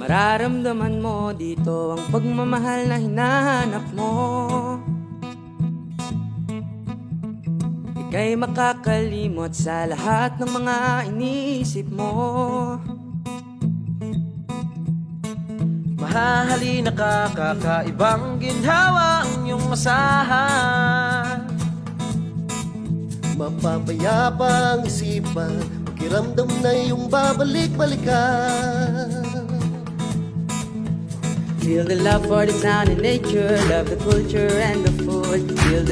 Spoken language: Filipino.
Mararamdaman mo dito ang pagmamahal na hinahanap mo. Ika'y makakalimot sa lahat ng mga iniisip mo. Mahahalina ka, kakaibang ginhawa ang iyong masahan. Mapapayapa ang isipan, pakiramdam na iyong babalik-balikan. Feel the love for the sound and nature, love the culture and the food. Feel the